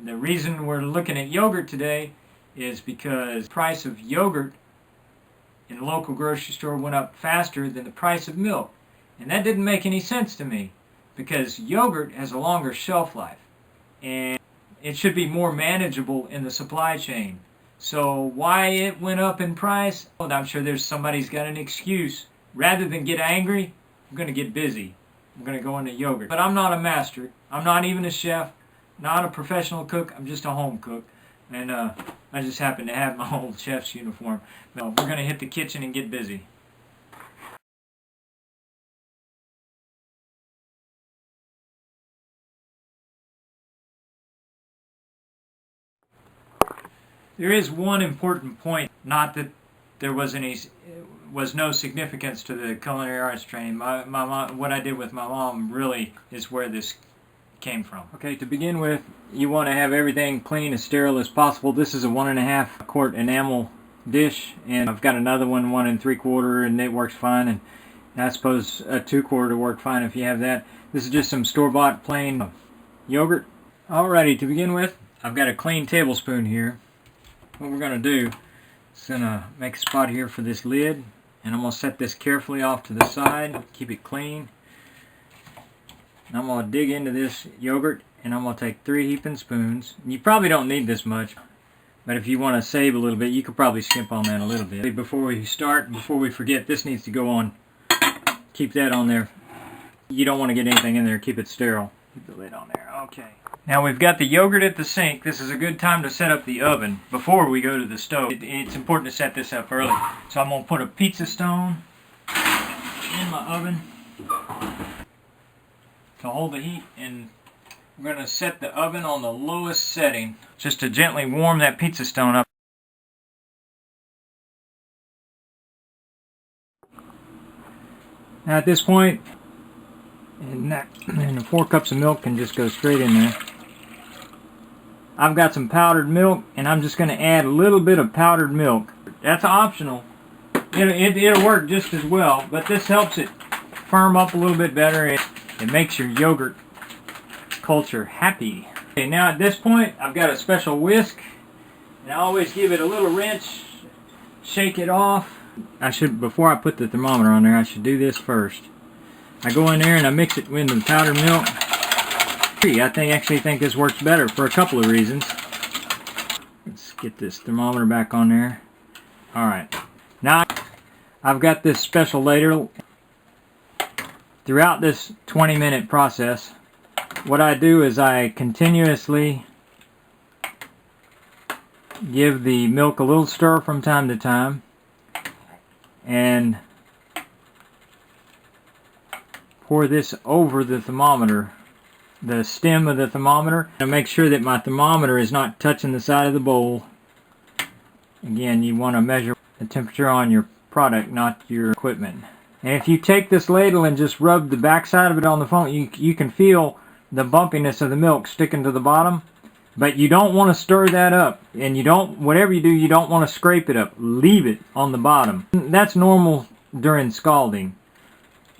The reason we're looking at yogurt today is because the price of yogurt in the local grocery store went up faster than the price of milk. And that didn't make any sense to me, because yogurt has a longer shelf life and it should be more manageable in the supply chain. So why it went up in price, well, I'm sure somebody's got an excuse. Rather than get angry, I'm going to get busy. I'm going to go into yogurt. But I'm not a master. I'm not even a chef, not a professional cook. I'm just a home cook. And I just happen to have my old chef's uniform. But we're going to hit the kitchen and get busy. There is one important point, not that there was no significance to the culinary arts training. My mom, what I did with my mom really is where this came from. Okay, to begin with, you want to have everything clean, as sterile as possible. This is a 1.5 quart enamel dish, and I've got another one, 1 3/4, and it works fine. And I suppose a 2 quart will work fine if you have that. This is just some store-bought plain yogurt. Alrighty, to begin with, I've got a clean tablespoon here. What we're going to do is going to make a spot here for this lid, and I'm going to set this carefully off to the side, keep it clean. And I'm going to dig into this yogurt, and I'm going to take 3 heaping spoons. You probably don't need this much, but if you want to save a little bit, you could probably skimp on that a little bit. Before we start, before we forget, this needs to go on. Keep that on there. You don't want to get anything in there. Keep it sterile. Keep the lid on there. Okay. Now we've got the yogurt at the sink. This is a good time to set up the oven before we go to the stove. It's important to set this up early. So I'm going to put a pizza stone in my oven to hold the heat, and we're going to set the oven on the lowest setting just to gently warm that pizza stone up. Now at this point, and the 4 cups of milk can just go straight in there. I've got some powdered milk, and I'm just going to add a little bit of powdered milk. That's optional. It'll work just as well, but this helps it firm up a little bit better. It makes your yogurt culture happy. Okay, now at this point, I've got a special whisk, and I always give it a little wrench, shake it off. Before I put the thermometer on there, I should do this first. I go in there and I mix it with the powdered milk. I actually think this works better for a couple of reasons. Let's get this thermometer back on there. Alright. Now I've got this special ladle. Throughout this 20-minute process, what I do is I continuously give the milk a little stir from time to time, and pour this over the thermometer, the stem of the thermometer, and make sure that my thermometer is not touching the side of the bowl. Again, you want to measure the temperature on your product, not your equipment. And if you take this ladle and just rub the back side of it on the phone, you can feel the bumpiness of the milk sticking to the bottom. But you don't want to stir that up, and whatever you do, you don't want to scrape it up. Leave it on the bottom. That's normal during scalding.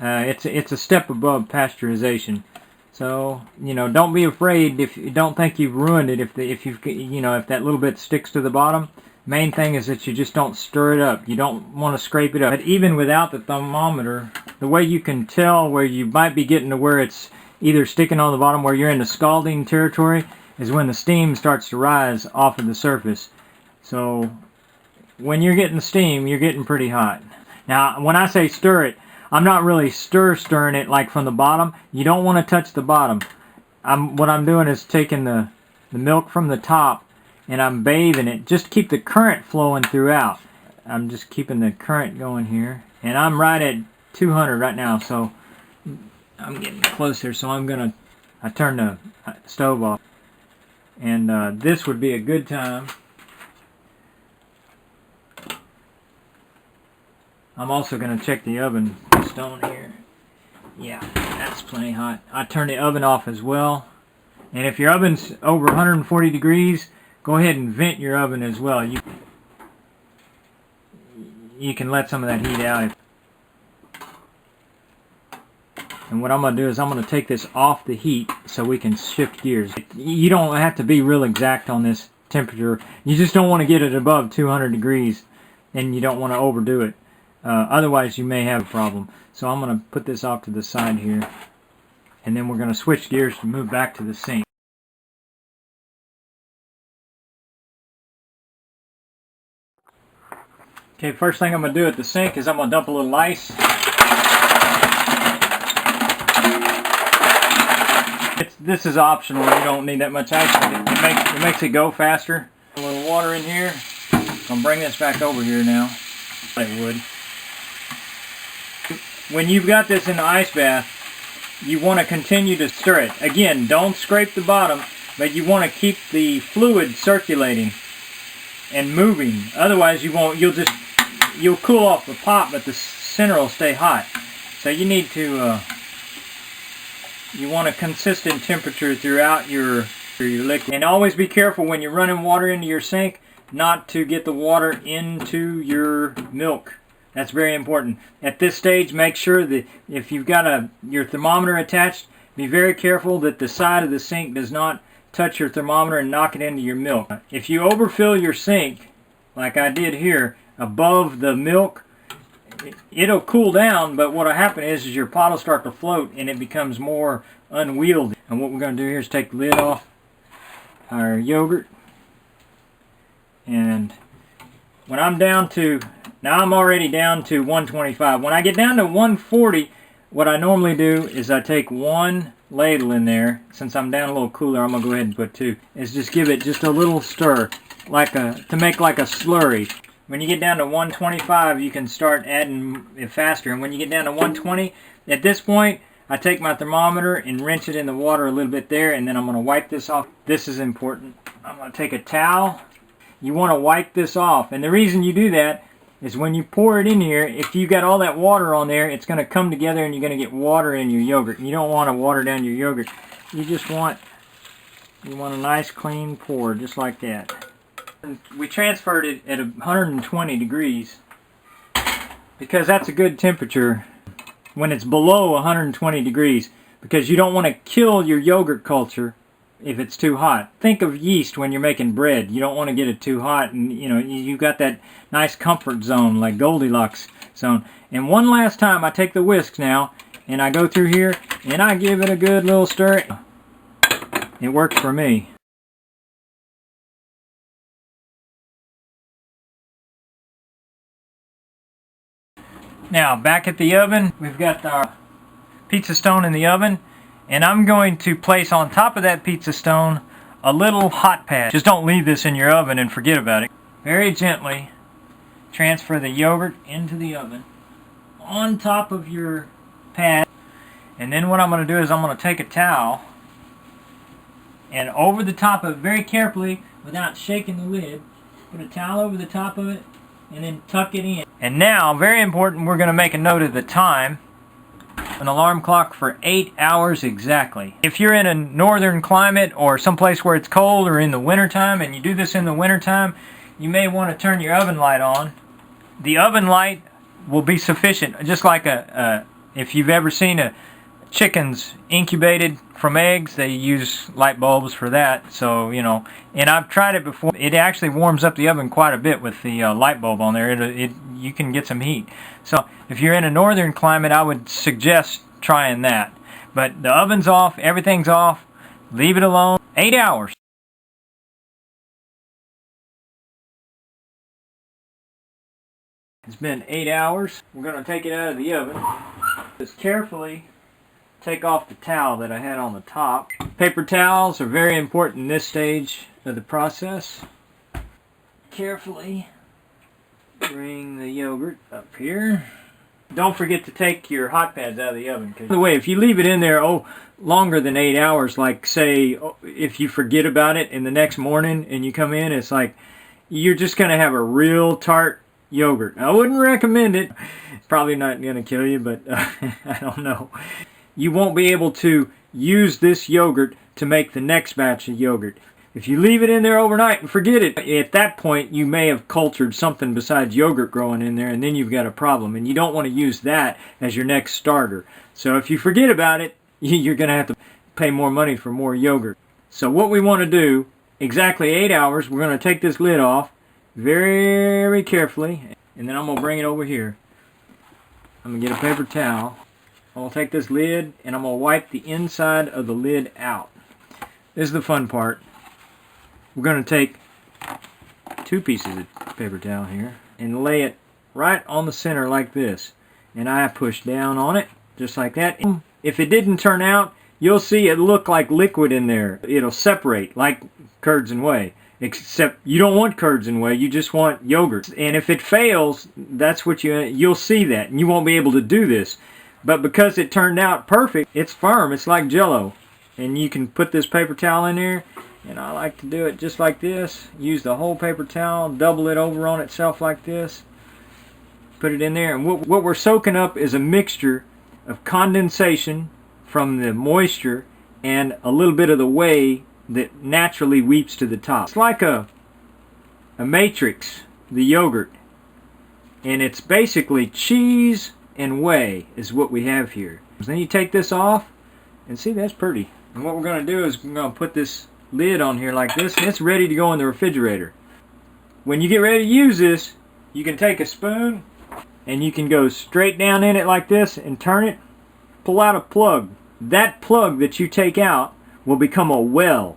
It's a step above pasteurization. So, don't be afraid if you don't think you've ruined it if that little bit sticks to the bottom. Main thing is that you just don't stir it up. You don't want to scrape it up. But even without the thermometer, the way you can tell where you might be getting to where it's either sticking on the bottom, where you're in the scalding territory, is when the steam starts to rise off of the surface. So when you're getting steam, you're getting pretty hot. Now, when I say stir it, I'm not really stirring it like from the bottom. You don't want to touch the bottom. What I'm doing is taking the milk from the top, and I'm bathing it. Just keep the current flowing throughout. I'm just keeping the current going here. And I'm right at 200 right now, so I'm getting closer. So I turn the stove off. And this would be a good time. I'm also going to check the oven stone here. Yeah, that's plenty hot. I turn the oven off as well. And if your oven's over 140 degrees, go ahead and vent your oven as well. You can let some of that heat out. And what I'm going to do is I'm going to take this off the heat so we can shift gears. You don't have to be real exact on this temperature. You just don't want to get it above 200 degrees, and you don't want to overdo it. Otherwise you may have a problem. So I'm going to put this off to the side here, and then we're going to switch gears to move back to the sink. Okay, first thing I'm going to do at the sink is I'm going to dump a little ice. This is optional. You don't need that much ice. It makes it go faster. A little water in here. I'm going to bring this back over here now. I would. When you've got this in the ice bath, you want to continue to stir it. Again, don't scrape the bottom, but you want to keep the fluid circulating and moving. Otherwise, you'll cool off the pot, but the center will stay hot. So you need to you want a consistent temperature throughout your liquid. And always be careful when you're running water into your sink not to get the water into your milk. That's very important. At this stage, make sure that if you've got your thermometer attached, be very careful that the side of the sink does not touch your thermometer and knock it into your milk. If you overfill your sink, like I did here, above the milk, it'll cool down, but what will happen is your pot will start to float and it becomes more unwieldy. And what we're going to do here is take the lid off our yogurt, and when I'm down to, now I'm already down to 125. When I get down to 140, what I normally do is I take one ladle in there. Since I'm down a little cooler, I'm going to go ahead and put two. Is just give it just a little stir, to make like a slurry. When you get down to 125, you can start adding it faster. And when you get down to 120, at this point, I take my thermometer and rinse it in the water a little bit there, and then I'm going to wipe this off. This is important. I'm going to take a towel. You want to wipe this off. And the reason you do that is when you pour it in here, if you got all that water on there, it's going to come together and you're going to get water in your yogurt. You don't want to water down your yogurt. You want a nice clean pour, just like that. We transferred it at 120 degrees because that's a good temperature when it's below 120 degrees, because you don't want to kill your yogurt culture if it's too hot. Think of yeast when you're making bread. You don't want to get it too hot, and you got that nice comfort zone, like Goldilocks zone. And one last time, I take the whisk now and I go through here and I give it a good little stir. It works for me. Now, back at the oven, we've got our pizza stone in the oven, and I'm going to place on top of that pizza stone a little hot pad. Just don't leave this in your oven and forget about it. Very gently transfer the yogurt into the oven on top of your pad, and then what I'm going to do is I'm going to take a towel and over the top of it, very carefully, without shaking the lid, put a towel over the top of it and then tuck it in. And now, very important, we're going to make a note of the time. An alarm clock for 8 hours exactly. If you're in a northern climate or someplace where it's cold or in the wintertime, and you do this in the wintertime, you may want to turn your oven light on. The oven light will be sufficient, just like if you've ever seen chickens incubated from eggs, they use light bulbs for that. So, and I've tried it before. It actually warms up the oven quite a bit with the light bulb on there. You can get some heat. So if you're in a northern climate, I would suggest trying that. But the oven's off, everything's off, leave it alone. 8 hours. It's been 8 hours. We're going to take it out of the oven. Just carefully take off the towel that I had on the top. Paper towels are very important in this stage of the process. Carefully bring the yogurt up here. Don't forget to take your hot pads out of the oven. By the way, if you leave it in there longer than 8 hours, like say if you forget about it in the next morning and you come in, it's like you're just going to have a real tart yogurt. I wouldn't recommend it. It's probably not going to kill you, but I don't know. You won't be able to use this yogurt to make the next batch of yogurt. If you leave it in there overnight and forget it, at that point you may have cultured something besides yogurt growing in there, and then you've got a problem, and you don't want to use that as your next starter. So if you forget about it, you're going to have to pay more money for more yogurt. So what we want to do, exactly 8 hours, we're going to take this lid off very carefully, and then I'm going to bring it over here. I'm going to get a paper towel. I'm going to take this lid and I'm going to wipe the inside of the lid out. This is the fun part. We're going to take 2 pieces of paper towel here and lay it right on the center like this. And I push down on it just like that. If it didn't turn out, you'll see it look like liquid in there. It'll separate like curds and whey. Except you don't want curds and whey, you just want yogurt. And if it fails, that's what you'll see that, and you won't be able to do this. But because it turned out perfect, it's firm, it's like Jell-O. And you can put this paper towel in there, and I like to do it just like this. Use the whole paper towel, double it over on itself like this. Put it in there, and what we're soaking up is a mixture of condensation from the moisture and a little bit of the whey that naturally weeps to the top. It's like a matrix, the yogurt. And it's basically cheese and whey is what we have here. Then you take this off, and see, that's pretty. And what we're going to do is we're going to put this lid on here like this, and it's ready to go in the refrigerator. When you get ready to use this, you can take a spoon, and you can go straight down in it like this and turn it, pull out a plug. That plug that you take out will become a well.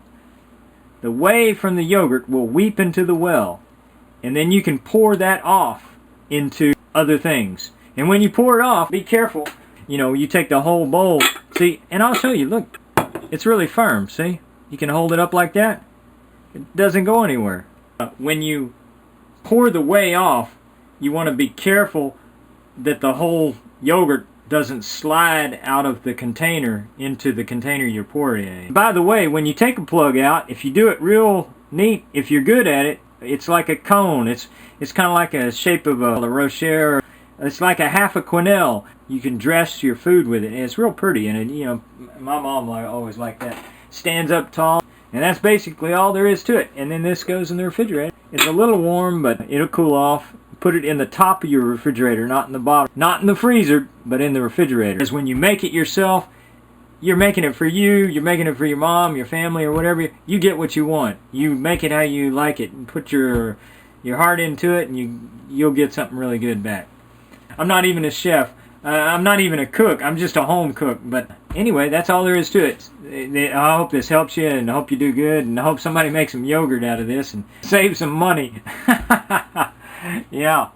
The whey from the yogurt will weep into the well, and then you can pour that off into other things. And when you pour it off, be careful. You know, you take the whole bowl. See, and I'll show you, look, it's really firm, see? You can hold it up like that. It doesn't go anywhere. When you pour the whey off, you want to be careful that the whole yogurt doesn't slide out of the container into the container you're pouring it in. By the way, when you take a plug out, if you do it real neat, if you're good at it, it's like a cone. It's kind of like a shape of a Rocher. It's like a half a quenelle. You can dress your food with it, and it's real pretty. And it, you know, my mom always liked that. Stands up tall, and that's basically all there is to it. And then this goes in the refrigerator. It's a little warm, but it'll cool off. Put it in the top of your refrigerator, not in the bottom. Not in the freezer, but in the refrigerator. Because when you make it yourself, you're making it for you, you're making it for your mom, your family, or whatever. You get what you want. You make it how you like it, and put your heart into it, and you'll get something really good back. I'm not even a chef. I'm not even a cook. I'm just a home cook. But anyway, that's all there is to it. I hope this helps you, and I hope you do good, and I hope somebody makes some yogurt out of this and save some money. Yeah.